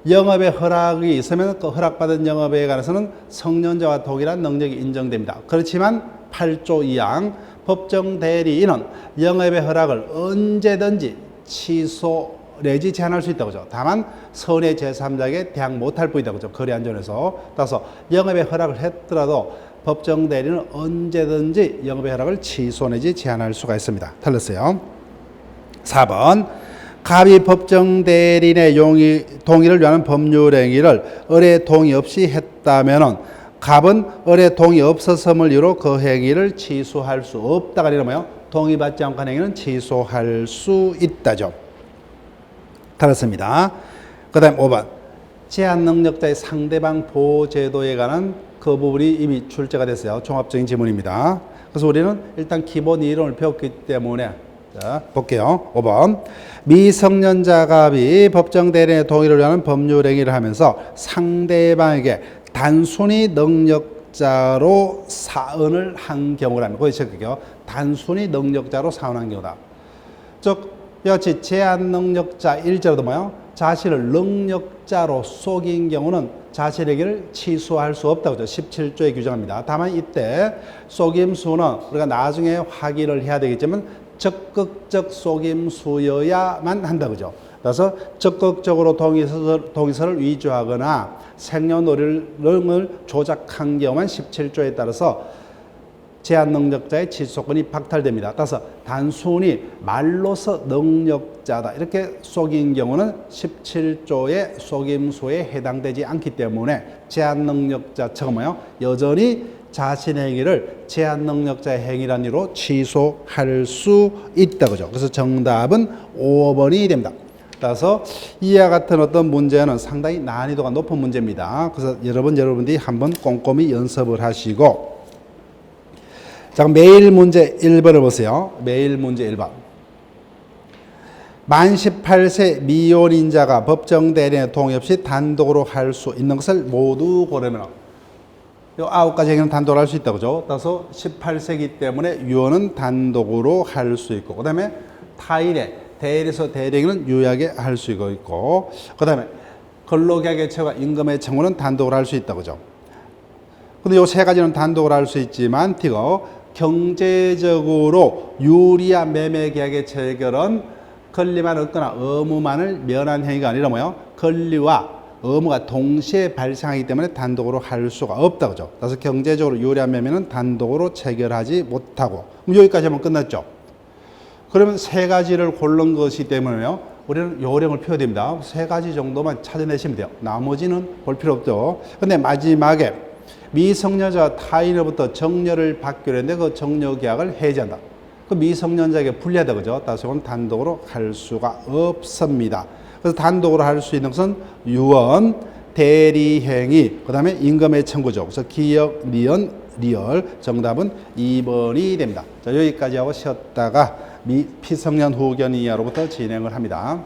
영업의 허락이 있으면 그 허락받은 영업에 관해서는 성년자와 동일한 능력이 인정됩니다. 그렇지만 8조 2항 법정 대리인은 영업의 허락을 언제든지 취소 내지 제한할 수 있다고 하죠. 다만 선의 제3자에게 대항 못할 뿐이다 그죠. 거래 안전에서. 따라서 영업의 허락을 했더라도 법정 대리는 언제든지 영업의 허락을 취소 내지 제한할 수가 있습니다. 틀렸어요. 4번 갑이 법정 대리인의 동의를 요하는 법률 행위를 을의 동의 없이 했다면은 갑은 을의 동의 없었음을 이유로 그 행위를 취소할 수 없다가 아니라 뭐요? 동의받지 않고 한 행위는 취소할 수 있다죠. 다르습니다. 그 다음 5번. 제한 능력자의 상대방 보호 제도에 관한 그 부분이 이미 출제가 됐어요. 종합적인 지문입니다. 그래서 우리는 일단 기본 이론을 배웠기 때문에 자, 볼게요. 5번. 미성년자 갑이 법정 대리인의 동의를 위한 법률 행위를 하면서 상대방에게 단순히 능력자로 사언을 한 경우라면, 거기 적을게요. 단순히 능력자로 사언한 경우다. 즉, 이같이 제한 능력자 일자로도 뭐요? 자신을 능력자로 속인 경우는 자신에게를 취소할 수 없다고 17조에 규정합니다. 다만 이때 속임수는 우리가 나중에 확인을 해야 되겠지만 적극적 속임수여야만 한다 그죠. 그래서 적극적으로 동의서를 위조하거나 생년월일을 조작한 경우만 17조에 따라서 제한 능력자의 취소권이 박탈됩니다. 따라서 단순히 말로서 능력자다 이렇게 속인 경우는 17조의 속임수에 해당되지 않기 때문에 제한 능력자처럼 여전히 자신의 행위를 제한 능력자의 행위란 이유로 취소할 수 있다 그죠. 그래서 정답은 5번이 됩니다. 따라서 이와 같은 어떤 문제는 상당히 난이도가 높은 문제입니다. 그래서 여러분들이 한번 꼼꼼히 연습을 하시고, 자, 매일 문제 1번을 보세요. 매일 문제 1번. 만 18세 미혼인자가 법정 대리인의 동의 없이 단독으로 할 수 있는 것을 모두 고르면 이 9가지 행위는 단독으로 할 수 있다고 그죠. 따라서 18세기 때문에 유언은 단독으로 할 수 있고, 그 다음에 타인의 대리서 대리인은 유의하게 할 수 있고, 그 다음에 근로계약의 체과 임금의 청구는 단독으로 할 수 있다고 그죠. 근데 이 세 가지는 단독으로 할 수 있지만 경제적으로 유리한 매매 계약의 체결은 권리만 얻거나 의무만을 면한 행위가 아니라 권리와 의무가 동시에 발생하기 때문에 단독으로 할 수가 없다 그죠. 그래서 경제적으로 유리한 매매는 단독으로 체결하지 못하고, 여기까지 하면 끝났죠. 그러면 세 가지를 고른 것이 때문에요, 우리는 요령을 펴야 됩니다. 세 가지 정도만 찾아내시면 돼요. 나머지는 볼 필요 없죠. 근데 마지막에 미성년자가 타인으로부터 정려를 받기로 했는데 그 정려 계약을 해지한다. 그 미성년자에게 불리하다 그죠. 따라서 그건 단독으로 할 수가 없습니다. 그래서 단독으로 할 수 있는 것은 유언, 대리행위, 그 다음에 임금의 청구죠. 그래서 기역, 리언, 리얼. 정답은 2번이 됩니다. 자, 여기까지 하고 쉬었다가 피성년 후견 이하로부터 진행을 합니다.